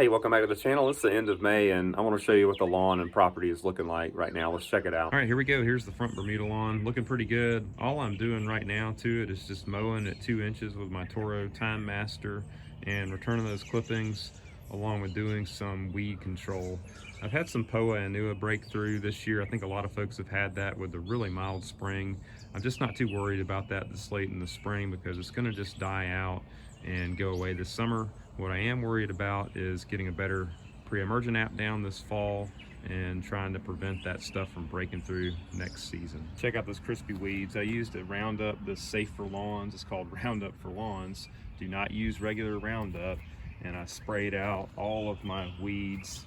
Hey, welcome back to the channel. It's the end of May and I want to show you what the lawn and property is looking like right now. Let's check it out. All right, here we go. Here's the front Bermuda lawn, looking pretty good. All I'm doing right now to it is just mowing at 2 inches with my Toro Time Master and returning those clippings along with doing some weed control. I've had some POA and NUA breakthrough this year. I think a lot of folks have had that with the really mild spring. I'm just not too worried about that this late in the spring because it's gonna just die out and go away this summer. What I am worried about is getting a better pre-emergent app down this fall and trying to prevent that stuff from breaking through next season. Check out those crispy weeds. I used a Roundup that's safe for lawns. It's called Roundup for Lawns. Do not use regular Roundup. And I sprayed out all of my weeds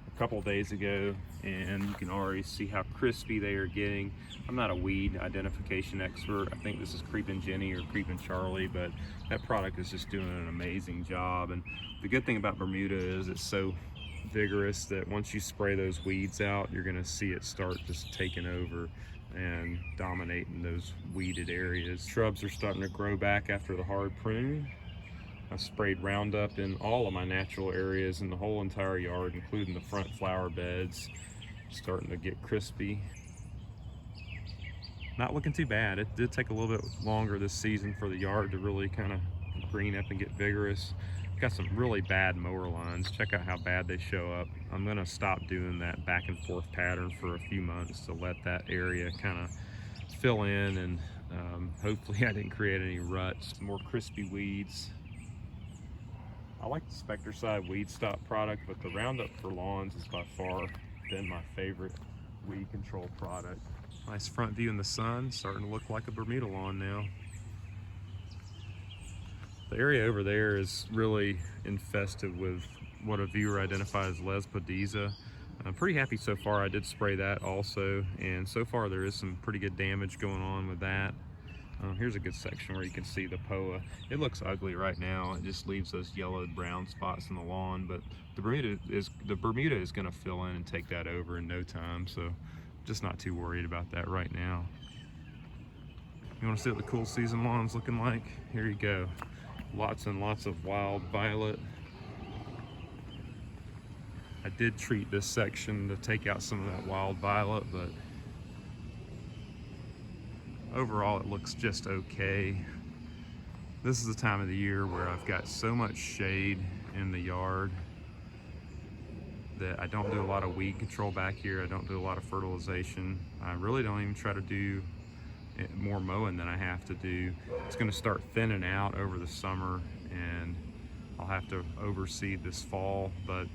a couple days ago, and you can already see how crispy they are getting. I'm not a weed identification expert. I think this is Creeping Jenny or Creeping Charlie, but that product is just doing an amazing job. And the good thing about Bermuda is it's so vigorous that once you spray those weeds out, you're going to see it start just taking over and dominating those weeded areas. Shrubs are starting to grow back after the hard prune. I sprayed Roundup in all of my natural areas in the whole entire yard, including the front flower beds. Starting to get crispy. Not looking too bad. It did take a little bit longer this season for the yard to really kind of green up and get vigorous. Got some really bad mower lines. Check out how bad they show up. I'm gonna stop doing that back and forth pattern for a few months to let that area kind of fill in, and hopefully I didn't create any ruts. More crispy weeds. I like the Spectracide Weed Stop product, but the Roundup for Lawns has by far been my favorite weed control product. Nice front view in the sun, starting to look like a Bermuda lawn now. The area over there is really infested with what a viewer identifies as Lespedeza. I'm pretty happy so far. I did spray that also, and so far there is some pretty good damage going on with that. Here's a good section where you can see the POA. It looks ugly right now. It just leaves those yellowed brown spots in the lawn, but the Bermuda is going to fill in and take that over in no time, so just not too worried about that right now. You want to see what the cool season lawn's looking like? Here you go. Lots and lots of wild violet. I did treat this section to take out some of that wild violet, but overall it looks just okay. This is the time of the year where I've got so much shade in the yard that I don't do a lot of weed control back here. I don't do a lot of fertilization. I really don't even try to do more mowing than I have to do. It's going to start thinning out over the summer, and I'll have to overseed this fall, but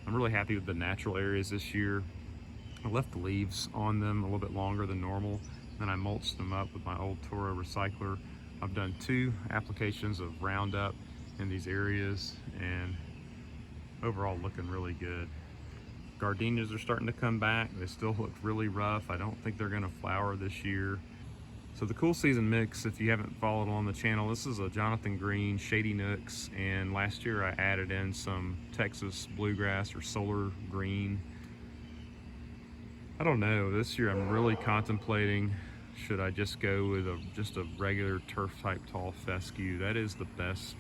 I'm really happy with the natural areas this year. I left the leaves on them a little bit longer than normal, then I mulched them up with my old Toro recycler. I've done 2 applications of Roundup in these areas, and overall looking really good. Gardenias are starting to come back. They still look really rough. I don't think they're going to flower this year. So the cool season mix, if you haven't followed on the channel, this is a Jonathan Green Shady Nooks, and last year I added in some Texas bluegrass or solar green. I don't know, this year I'm really contemplating, should I just go with just a regular turf type tall fescue. That is the best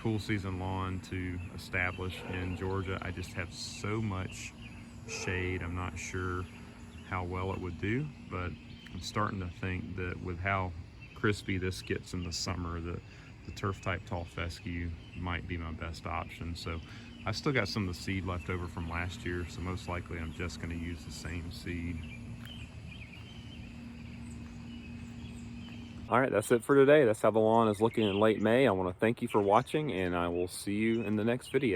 cool season lawn to establish in Georgia. I just have so much shade, I'm not sure how well it would do, but I'm starting to think that with how crispy this gets in the summer, that the turf type tall fescue might be my best option. So I still got some of the seed left over from last year, so most likely I'm just going to use the same seed. All right, that's it for today. That's how the lawn is looking in late May. I want to thank you for watching, and I will see you in the next video.